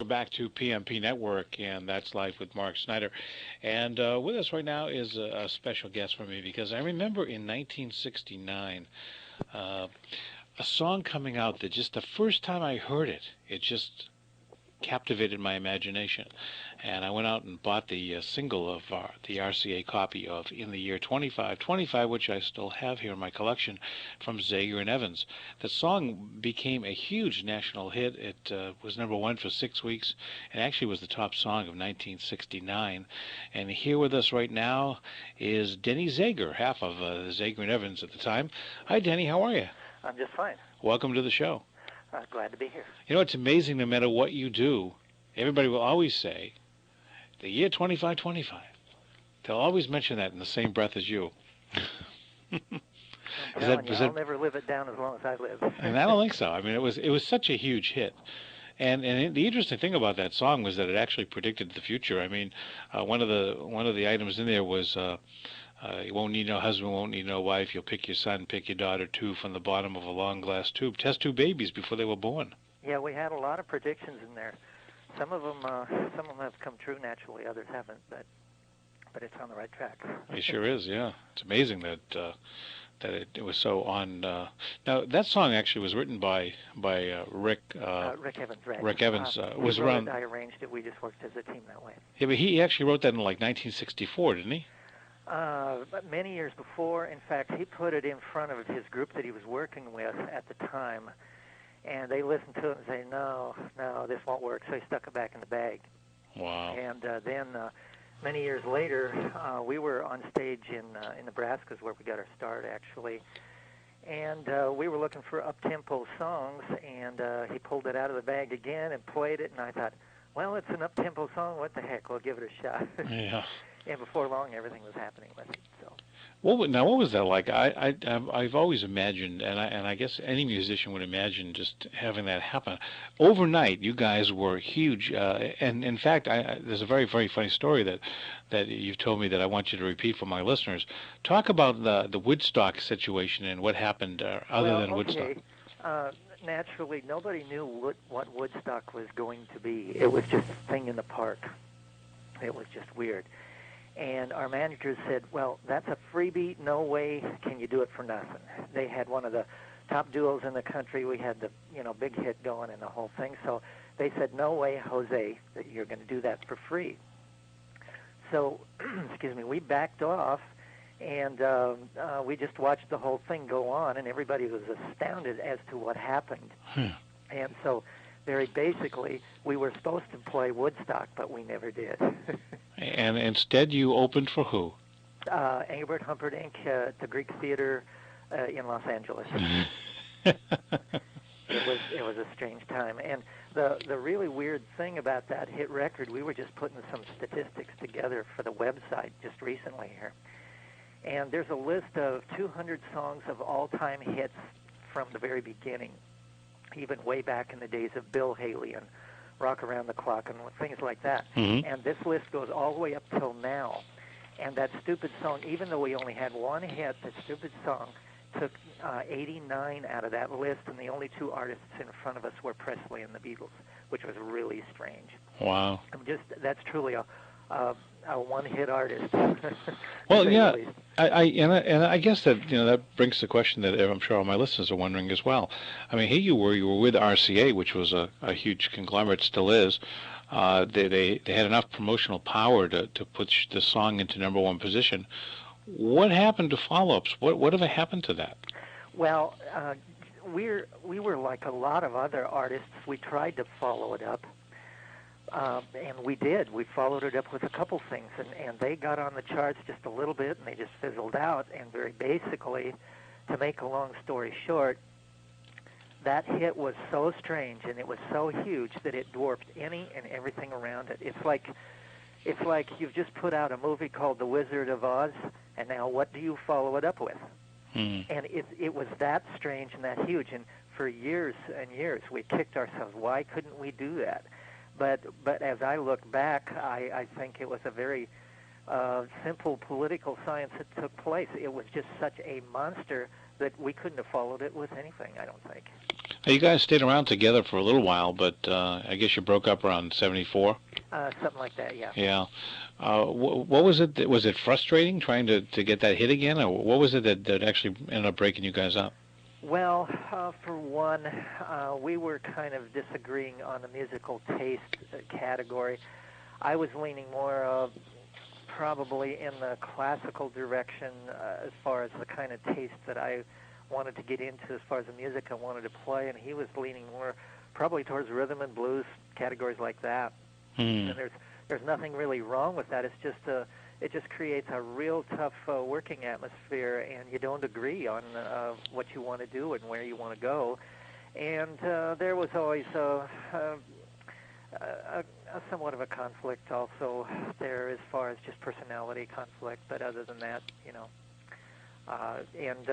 welcome back to PMP Network, and that's Life with Mark Snyder. And with us right now is a special guest for me because I remember in 1969 uh, a song coming out that just the first time I heard it, it just captivated my imagination. And I went out and bought the single of the RCA copy of In the Year 2525, which I still have here in my collection, from Zager and Evans. The song became a huge national hit. It was number one for 6 weeks and actually was the top song of 1969. And here with us right now is Denny Zager, half of Zager and Evans at the time. Hi, Denny. How are you? I'm just fine. Welcome to the show. Glad to be here. You know, it's amazing no matter what you do, everybody will always say, the year 2525. They'll always mention that in the same breath as you. I'll never live it down as long as I live. And I don't think so. I mean, it was such a huge hit. And the interesting thing about that song was that it actually predicted the future. I mean, one of the items in there was you won't need no husband, won't need no wife. You'll pick your son, pick your daughter too from the bottom of a long glass tube. Test tube babies before they were born. Yeah, we had a lot of predictions in there. Some of them have come true naturally. Others haven't, but it's on the right track. It sure is. Yeah, it's amazing that it was so on. Now that song actually was written by Rick. Rick Evans, right? Rick Evans was around. I arranged it. We just worked as a team that way. Yeah, but he actually wrote that in like 1964, didn't he? Many years before. In fact, he put it in front of his group that he was working with at the time, and they listened to it and say, no, this won't work. So he stuck it back in the bag. Wow. And then many years later, we were on stage in Nebraska, is where we got our start, actually. And we were looking for up-tempo songs, and he pulled it out of the bag again and played it, and I thought, well, it's an up-tempo song. What the heck? We'll give it a shot. Yeah. And before long, everything was happening with it. So. What was that like? I've always imagined, and I guess any musician would imagine just having that happen. Overnight, you guys were huge, and in fact, there's a very, very funny story that you've told me that I want you to repeat for my listeners. Talk about the Woodstock situation and what happened other than Woodstock. Naturally, nobody knew what Woodstock was going to be. It was just a thing in the park. It was just weird. And our managers said, well, that's a freebie. No way can you do it for nothing. They had one of the top duos in the country. We had the big hit going and the whole thing. So they said, no way, Jose, that you're going to do that for free. So, we backed off, and we just watched the whole thing go on, and everybody was astounded as to what happened. And so very basically, we were supposed to play Woodstock, but we never did. And instead, you opened for who? Engelbert Humperdinck, the Greek Theater in Los Angeles. It was a strange time. And the really weird thing about that hit record, we were just putting some statistics together for the website just recently here. And there's a list of 200 songs of all-time hits from the very beginning, even way back in the days of Bill Haley and Rock Around the Clock and things like that. Mm-hmm. And this list goes all the way up till now. And that stupid song, even though we only had one hit, that stupid song took 89 out of that list, and the only two artists in front of us were Presley and the Beatles, which was really strange. Wow. That's truly a one-hit artist. Well, yeah, I guess that that brings the question that I'm sure all my listeners are wondering as well. I mean, here you were with RCA, which was a huge conglomerate, still is. They had enough promotional power to put the song into number one position. What happened to follow-ups? Whatever happened to that? Well, we were like a lot of other artists. We tried to follow it up. And we did. We followed it up with a couple things, and they got on the charts just a little bit, and they just fizzled out. And very basically, to make a long story short, that hit was so strange, and it was so huge that it dwarfed any and everything around it. It's like you've just put out a movie called The Wizard of Oz, and now what do you follow it up with? And it was that strange and that huge, and for years and years we kicked ourselves. Why couldn't we do that? But as I look back, I think it was a very simple political science that took place. It was just such a monster that we couldn't have followed it with anything, I don't think. Now, you guys stayed around together for a little while, but I guess you broke up around '74. Something like that, yeah. Yeah. What was it? Was it frustrating trying to get that hit again, or what was it that actually ended up breaking you guys up? Well, for one, we were kind of disagreeing on the musical taste category. I was leaning more probably in the classical direction as far as the kind of taste that I wanted to get into as far as the music I wanted to play, and he was leaning more probably towards rhythm and blues categories like that. Hmm. And there's nothing really wrong with that. It's just it just creates a real tough working atmosphere, and you don't agree on what you want to do and where you want to go. And there was always somewhat of a conflict also there as far as just personality conflict. But other than that, and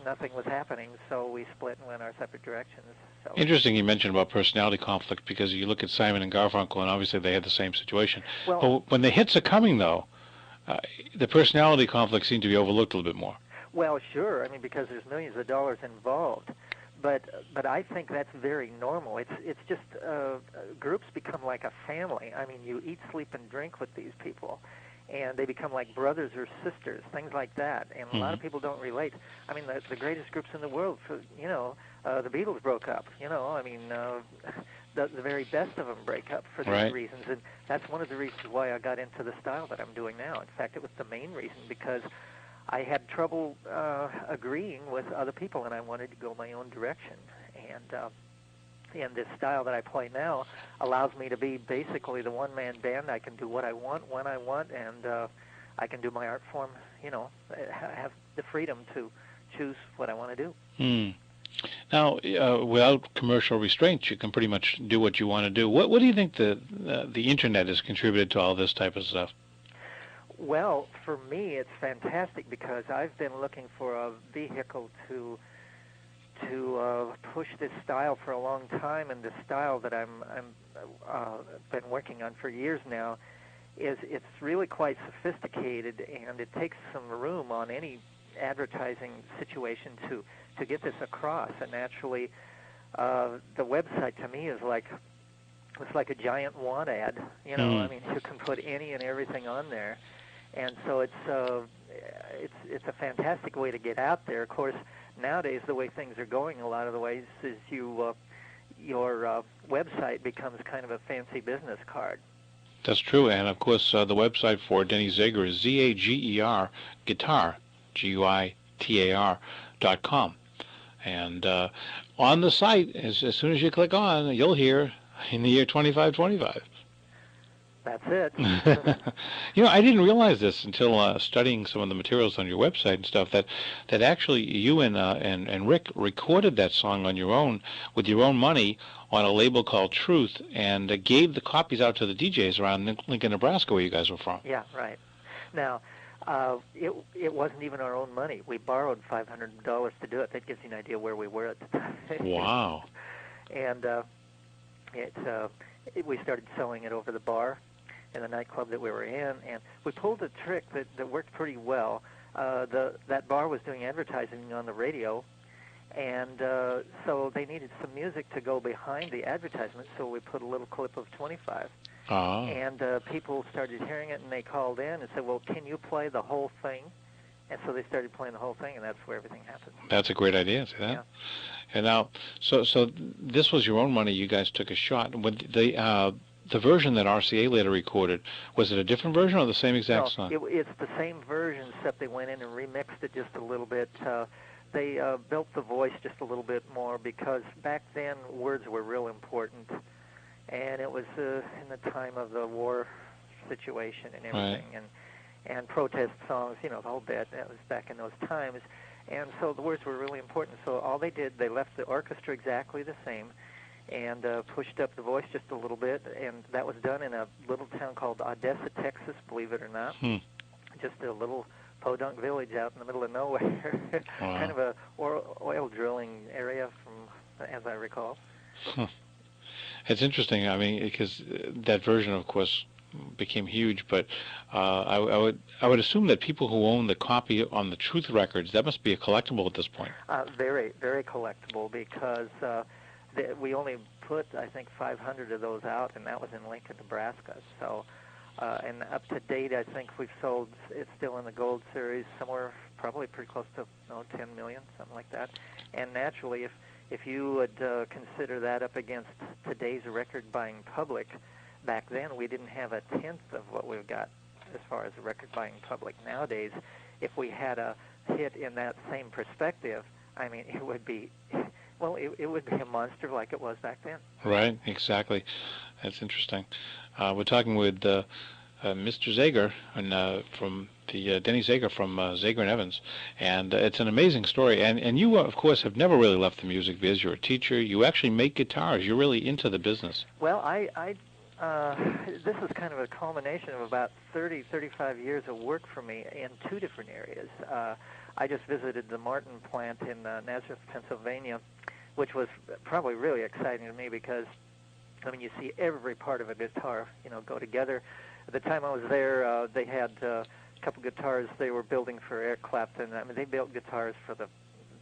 nothing was happening, so we split and went our separate directions. So Interesting you mentioned about personality conflict because you look at Simon and Garfunkel, and obviously they had the same situation. well, But when the hits are coming, though, uh, the personality conflict seemed to be overlooked a little bit more. Well, sure. I mean, because there's millions of dollars involved, but I think that's very normal. It's just groups become like a family. I mean, you eat, sleep, and drink with these people, and they become like brothers or sisters, things like that. And a lot of people don't relate. I mean, the greatest groups in the world, the Beatles broke up. I mean, the very best of them break up for these Right. reasons, and that's one of the reasons why I got into the style that I'm doing now. In fact, it was the main reason because I had trouble agreeing with other people, and I wanted to go my own direction. And this style that I play now allows me to be basically the one-man band. I can do what I want when I want, and I can do my art form. Have the freedom to choose what I want to do. Hmm. Now, without commercial restraints, you can pretty much do what you want to do. What do you think the internet has contributed to all this type of stuff? Well, for me, it's fantastic because I've been looking for a vehicle to push this style for a long time, and the style that I'm been working on for years now it's really quite sophisticated, and it takes some room on any advertising situation to get this across. And actually, the website to me is it's like a giant want ad. I mean, you can put any and everything on there. And so it's a fantastic way to get out there. Of course, nowadays the way things are going, a lot of the ways is your website becomes kind of a fancy business card. That's true, and of course the website for Denny Zager is Zager guitar GUITAR.com, and on the site, as soon as you click on, you'll hear in the year 2525. That's it. I didn't realize this until studying some of the materials on your website and stuff. That actually you and Rick recorded that song on your own with your own money on a label called Truth, and gave the copies out to the DJs around Lincoln, Nebraska, where you guys were from. Yeah, right. Now, it wasn't even our own money. We borrowed $500 to do it. That gives you an idea where we were at the time. Wow. And we started selling it over the bar in the nightclub that we were in, and we pulled a trick that worked pretty well. That bar was doing advertising on the radio, and so they needed some music to go behind the advertisement, so we put a little clip of 25. Oh. And people started hearing it, and they called in and said, well, can you play the whole thing? And so they started playing the whole thing, and that's where everything happened. That's a great idea, see that? Yeah. And now, so this was your own money. You guys took a shot. With the version that RCA later recorded, was it a different version or the same exact song? It's the same version, except they went in and remixed it just a little bit. They built the voice just a little bit more because back then words were real important, and it was in the time of the war situation and everything, right. and protest songs, the whole bit. That was back in those times, and so the words were really important. So all they did, they left the orchestra exactly the same, and pushed up the voice just a little bit, and that was done in a little town called Odessa, Texas, believe it or not. Just a little podunk village out in the middle of nowhere. Wow. Kind of a oil drilling area, as I recall. It's interesting, I mean, because that version, of course, became huge. But I would assume that people who own the copy on the Truth records, that must be a collectible at this point. Very, very collectible because we only put, I think, 500 of those out, and that was in Lincoln, Nebraska. So, and up to date, I think we've sold, it's still in the gold series, somewhere probably pretty close to 10 million, something like that. And naturally, if you would consider that up against today's record-buying public, back then we didn't have a tenth of what we've got as far as the record-buying public. Nowadays, if we had a hit in that same perspective, I mean, it would be, well, it would be a monster like it was back then. Right, exactly. That's interesting. We're talking with Mr. Zager and from the Denny Zager from Zager and Evans, and it's an amazing story. And you, of course, have never really left the music biz. You're a teacher. You actually make guitars. You're really into the business. Well, this is kind of a culmination of about 35 years of work for me in two different areas. I just visited the Martin plant in Nazareth, Pennsylvania, which was probably really exciting to me because, I mean, you see every part of a guitar, go together. At the time I was there, they had a couple guitars they were building for Eric Clapton. I mean, they built guitars for the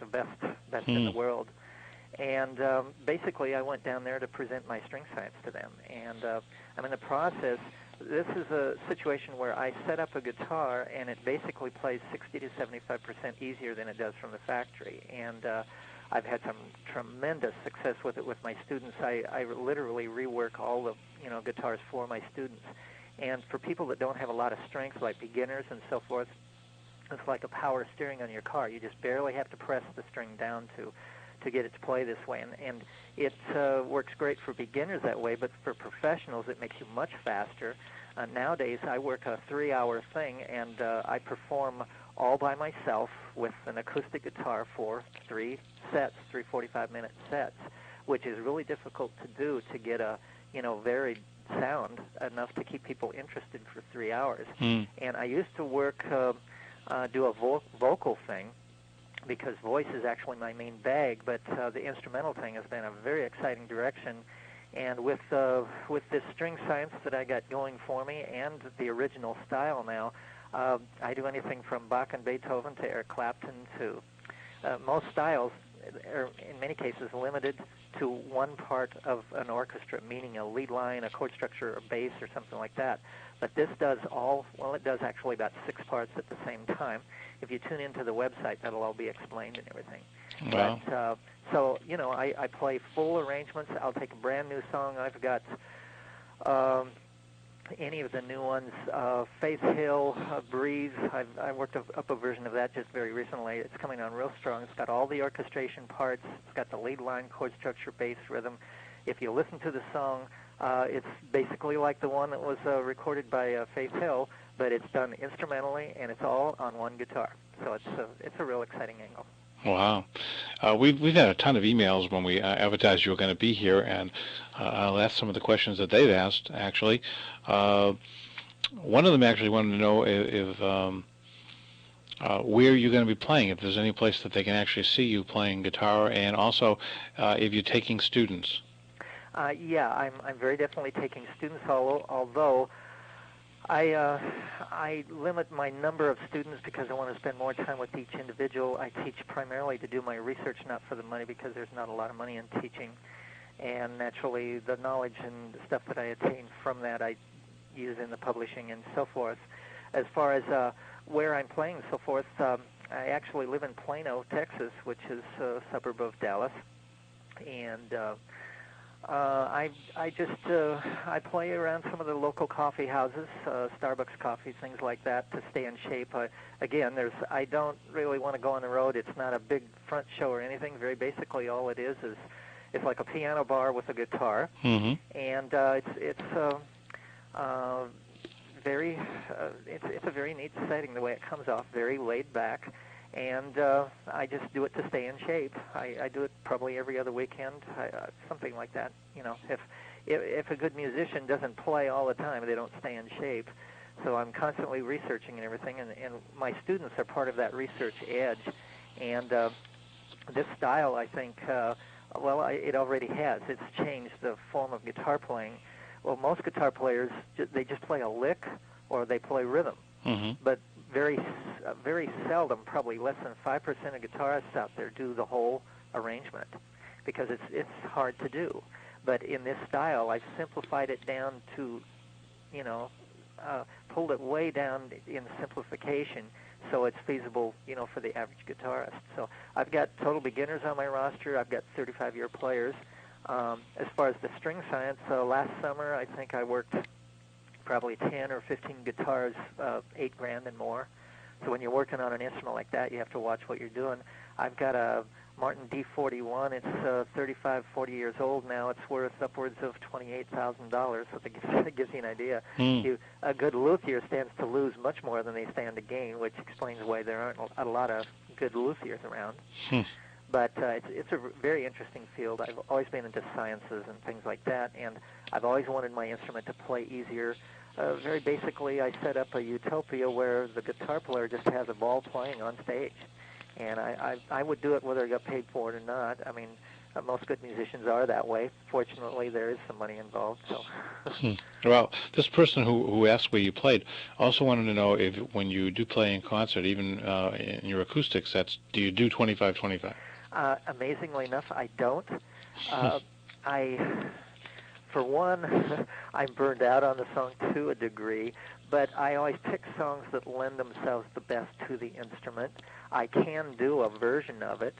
best in the world. And basically, I went down there to present my string science to them. And I'm in the process. This is a situation where I set up a guitar, and it basically plays 60 to 75% easier than it does from the factory. And I've had some tremendous success with it with my students. I literally rework all the guitars for my students. And for people that don't have a lot of strength, like beginners and so forth, it's like a power steering on your car. You just barely have to press the string down to get it to play this way. And it works great for beginners that way, but for professionals, it makes you much faster. Nowadays, I work a 3-hour thing, and I perform all by myself with an acoustic guitar for 3 sets, 3 45-minute sets, which is really difficult to do to get a varied sound enough to keep people interested for 3 hours. And I used to work, do a vocal thing, because voice is actually my main bag, but the instrumental thing has been a very exciting direction. And with this string science that I got going for me and the original style now, I do anything from Bach and Beethoven to Eric Clapton to most styles are in many cases limited to one part of an orchestra, meaning a lead line, a chord structure, a bass, or something like that. But this does it does actually about 6 parts at the same time. If you tune into the website, that'll all be explained and everything. Wow. But, so, I play full arrangements. I'll take a brand new song. I've got any of the new ones, Faith Hill, Breeze. I worked up a version of that just very recently. It's coming on real strong. It's got all the orchestration parts. It's got the lead line, chord structure, bass, rhythm. If you listen to the song, it's basically like the one that was recorded by Faith Hill, but it's done instrumentally, and it's all on one guitar. So it's a real exciting angle. Wow. We've had a ton of emails when we advertised you were going to be here, and I'll ask some of the questions that they've asked, actually. One of them actually wanted to know if where you're going to be playing, if there's any place that they can actually see you playing guitar, and also if you're taking students. Yeah, I'm very definitely taking students, although I limit my number of students because I want to spend more time with each individual. I teach primarily to do my research, not for the money, because there's not a lot of money in teaching. And naturally, the knowledge and stuff that I attain from that I use in the publishing and so forth. As far as where I'm playing and so forth, I actually live in Plano, Texas, which is a suburb of Dallas. And I play around some of the local coffee houses, Starbucks coffee, things like that, to stay in shape. Again, I don't really want to go on the road. It's not a big front show or anything. Very basically, all it is it's like a piano bar with a guitar, and it's a very neat setting the way it comes off, very laid back. And I just do it to stay in shape. I do it probably every other weekend, something like that. If a good musician doesn't play all the time, they don't stay in shape. So I'm constantly researching and everything, and my students are part of that research edge. And this style, I think, it already has. It's changed the form of guitar playing, Well, most guitar players, they just play a lick or they play rhythm. Mm-hmm. But very seldom, probably less than 5% of guitarists out there do the whole arrangement because it's hard to do. But in this style, I've simplified it down to, pulled it way down in simplification so it's feasible, for the average guitarist. So I've got total beginners on my roster. I've got 35-year players. As far as the string science, last summer I think I worked probably 10 or 15 guitars, $8,000 and more. So when you're working on an instrument like that, you have to watch what you're doing. I've got a Martin D41. It's 35, 40 years old now. It's worth upwards of $28,000. So that gives you an idea. A good luthier stands to lose much more than they stand to gain, which explains why there aren't a lot of good luthiers around. But it's a very interesting field. I've always been into sciences and things like that, and I've always wanted my instrument to play easier. Very basically, I set up a utopia where the guitar player just has a ball playing on stage. And I would do it whether I got paid for it or not. I mean, most good musicians are that way. Fortunately, there is some money involved. So. Well, this person who asked where you played also wanted to know if when you do play in concert, even in your acoustic sets, do you do 25-25? Amazingly enough, I don't. For one, I'm burned out on the song to a degree, but I always pick songs that lend themselves the best to the instrument. I can do a version of it,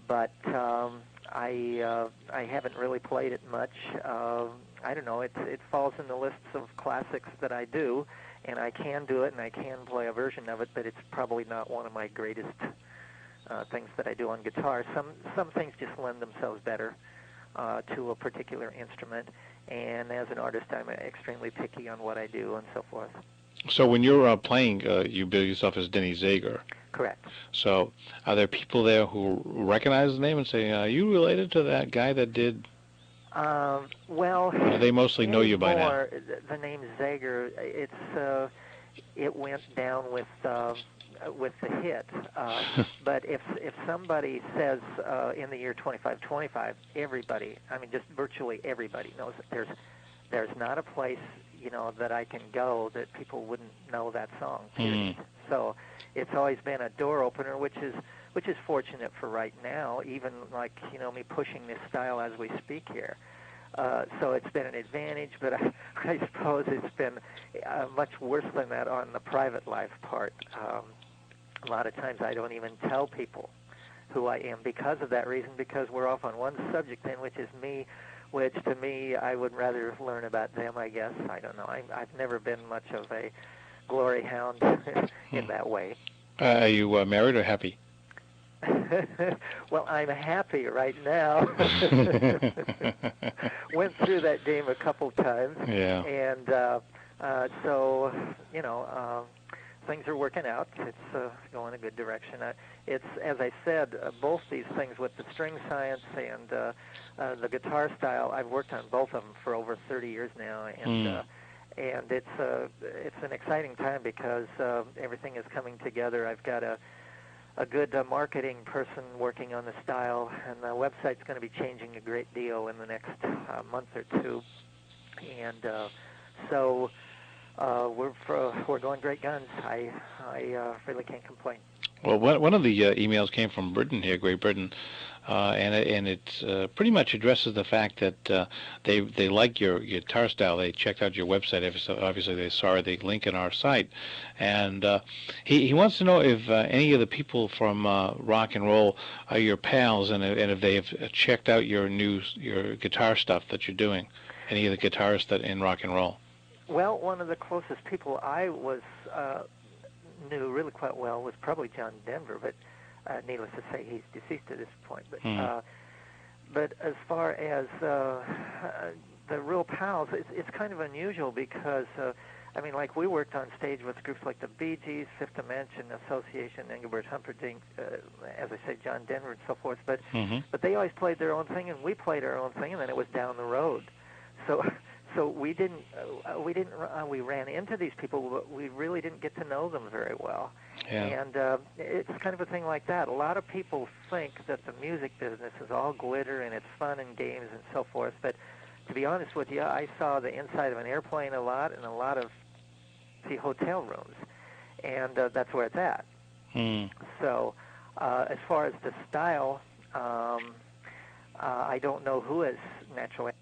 but I haven't really played it much. I don't know. It falls in the lists of classics that I do, and I can do it, and I can play a version of it, but it's probably not one of my greatest things that I do on guitar. Some things just lend themselves better to a particular instrument, and as an artist, I'm extremely picky on what I do and so forth. So when you're playing, you bill yourself as Denny Zager. Correct. So are there people there who recognize the name and say, are you related to that guy that did? Well, they mostly know you by now. The name Zager, it went down with the hit. But if somebody says in the year 2525, everybody, I mean just virtually everybody knows that there's not a place that I can go that people wouldn't know that song. Period. So it's always been a door opener, which is fortunate for right now. Even like me pushing this style as we speak here. So it's been an advantage, but I suppose it's been much worse than that on the private life part. A lot of times I don't even tell people who I am because of that reason, because we're off on one subject then, which is me, which to me I would rather learn about them, I guess. I don't know. I've never been much of a glory hound in that way. Are you married or happy? Well, I'm happy right now. Went through that game a couple times. Yeah. And so, things are working out. It's going a good direction. It's, as I said, both these things with the string science and the guitar style, I've worked on both of them for over 30 years now. And it's an exciting time because everything is coming together. I've got a good marketing person working on the style, and the website's going to be changing a great deal in the next month or two. And so we're going great guns. I really can't complain. Well, one of the emails came from Britain here, Great Britain, and it pretty much addresses the fact that they like your guitar style. They checked out your website. Obviously, they saw the link in our site, and he wants to know if any of the people from rock and roll are your pals, and if they have checked out your guitar stuff that you're doing. Any of the guitarists that in rock and roll. Well, one of the closest people I knew really quite well was probably John Denver, but needless to say, he's deceased at this point. But as far as the real pals, it's kind of unusual because like we worked on stage with groups like the Bee Gees, Fifth Dimension, Association, Engelbert Humperdinck, as I say, John Denver, and so forth. But they always played their own thing, and we played our own thing, and then it was down the road. So we ran into these people, but we really didn't get to know them very well. Yeah. And it's kind of a thing like that. A lot of people think that the music business is all glitter and it's fun and games and so forth, but to be honest with you, I saw the inside of an airplane a lot and a lot of hotel rooms, and that's where it's at. Hmm. So as far as the style, I don't know who is naturally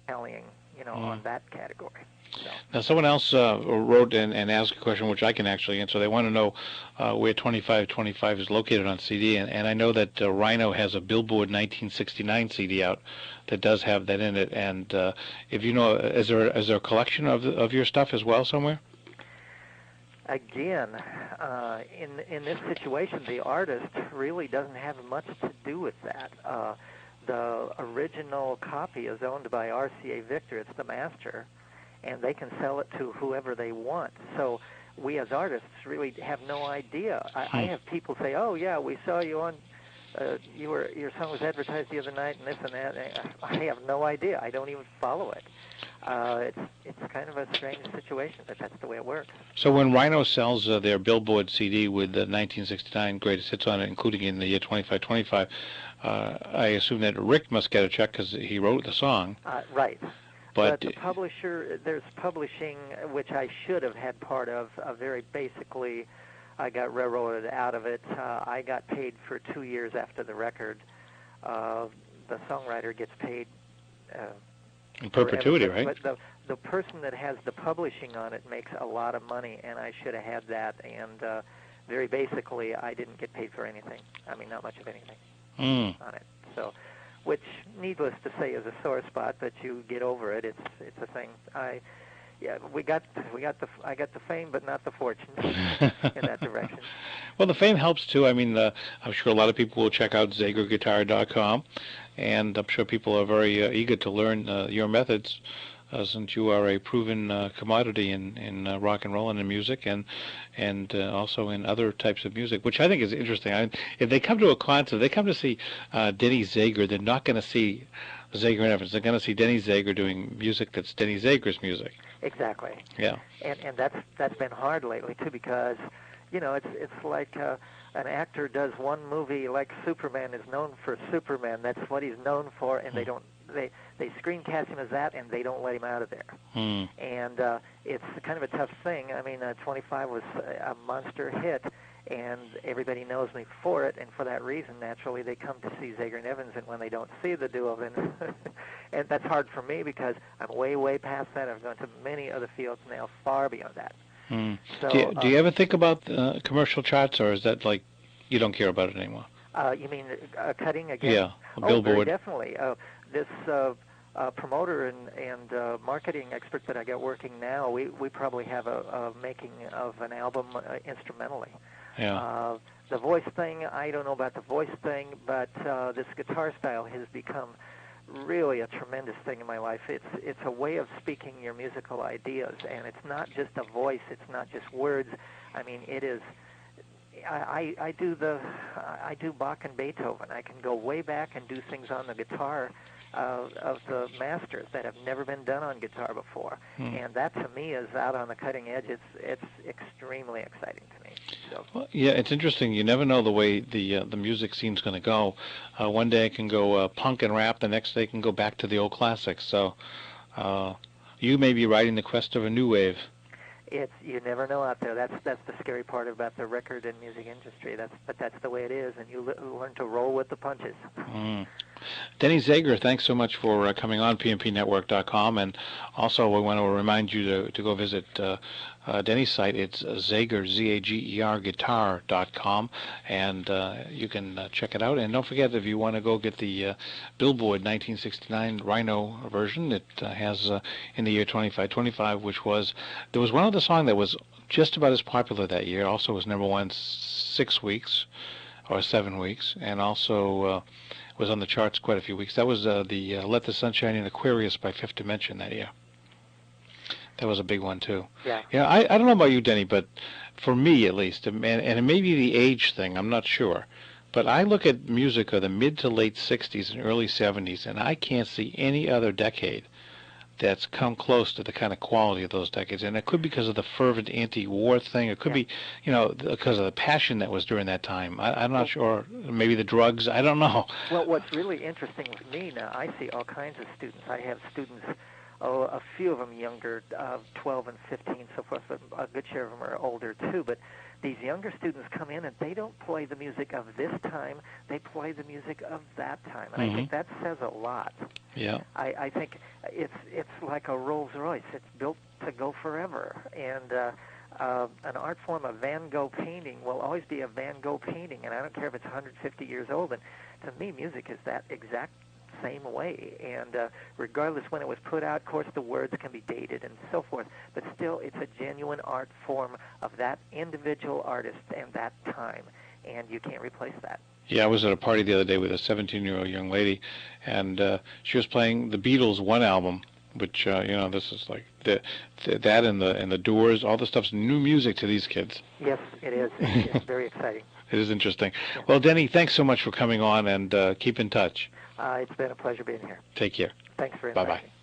tallying, on that category. So. Now, someone else wrote and asked a question which I can actually answer. They want to know where 2525 is located on CD, and I know that Rhino has a Billboard 1969 CD out that does have that in it. And if you know, is there a collection of your stuff as well somewhere? Again, in this situation, the artist really doesn't have much to do with that. The original copy is owned by RCA Victor. It's the master, and they can sell it to whoever they want. So we as artists really have no idea. I have people say, "Oh yeah, we saw you on. Your song was advertised the other night, and this and that." I have no idea. I don't even follow it. It's kind of a strange situation, but that's the way it works. So when Rhino sells their Billboard CD with the 1969 greatest hits on it, including in the year 2525, I assume that Rick must get a check because he wrote the song. Right. But the publisher, there's publishing, which I should have had part of. Very basically, I got railroaded out of it. I got paid for 2 years after the record. The songwriter gets paid in perpetuity, forever. right? But the person that has the publishing on it makes a lot of money, and I should have had that. And very basically, I didn't get paid for anything. I mean, not much of anything on it. So, which, needless to say, is a sore spot, but you get over it. It's a thing. I got the fame, but not the fortune in that direction. Well, the fame helps too. I mean, I'm sure a lot of people will check out ZagerGuitar.com, and I'm sure people are very eager to learn your methods, since you are a proven commodity in rock and roll and in music, and also in other types of music, which I think is interesting. If they come to a concert, they come to see Denny Zager, they're not going to see Zager and Evans. They're going to see Denny Zager doing music that's Denny Zager's music. Exactly. Yeah. And that's been hard lately too, because it's like an actor does one movie, like Superman is known for Superman. That's what he's known for, and they screencast him as that, and they don't let him out of there. And it's kind of a tough thing. I mean, 25 was a monster hit, and everybody knows me for it, and for that reason, naturally, they come to see Zager and Evans, and when they don't see the duo, then and that's hard for me because I'm way, way past that. I've gone to many other fields now, far beyond that. So, do you ever think about commercial charts, or is that like you don't care about it anymore? You mean cutting again? Yeah, a Billboard. Very definitely. This promoter and marketing expert that I got working now, we probably have a making of an album instrumentally. Yeah. The voice thing, I don't know about the voice thing, but this guitar style has become really a tremendous thing in my life. It's a way of speaking your musical ideas, and it's not just a voice. It's not just words. I mean, it is. I do Bach and Beethoven. I can go way back and do things on the guitar of the masters that have never been done on guitar before, and that to me is out on the cutting edge. It's extremely exciting to me. So. Well, yeah, it's interesting. You never know the way the music scene's going to go. One day it can go punk and rap. The next day it can go back to the old classics. So you may be riding the crest of a new wave. You never know out there. That's the scary part about the record and music industry. But that's the way it is, and you learn to roll with the punches. Denny Zager, thanks so much for coming on PMPNetwork.com, and also we want to remind you to go visit Denny's site. It's Zager, Zager guitar.com, and you can check it out. And don't forget, if you want to go get the Billboard 1969 Rhino version, it has in the year 2525, there was one other song that was just about as popular that year. Also was number one 6 weeks or 7 weeks, and also was on the charts quite a few weeks. That was the Let the Sunshine in Aquarius by Fifth Dimension that year. That was a big one, too. Yeah. Yeah, I don't know about you, Denny, but for me, at least, and it may be the age thing, I'm not sure, but I look at music of the mid to late 60s and early 70s, and I can't see any other decade that's come close to the kind of quality of those decades. And it could be because of the fervent anti-war thing. It could be, because of the passion that was during that time. I'm not sure. Maybe the drugs. I don't know. Well, what's really interesting with me now, I see all kinds of students. I have students, a few of them younger, 12 and 15, so forth, but a good share of them are older too. But these younger students come in and they don't play the music of this time, they play the music of that time. And I think that says a lot. Yeah. I think it's like a Rolls Royce. It's built to go forever. And an art form, a Van Gogh painting, will always be a Van Gogh painting, and I don't care if it's 150 years old. And to me, music is that exact same way. And regardless when it was put out, of course, the words can be dated and so forth, but still, it's a genuine art form of that individual artist and that time, and you can't replace that. Yeah, I was at a party the other day with a 17-year-old young lady, and she was playing the Beatles' one album, which this is like that and the Doors, all the stuff's new music to these kids. Yes, it is. It's very exciting. It is interesting. Yeah. Well, Denny, thanks so much for coming on, and keep in touch. It's been a pleasure being here. Take care. Thanks for inviting me. Bye-bye.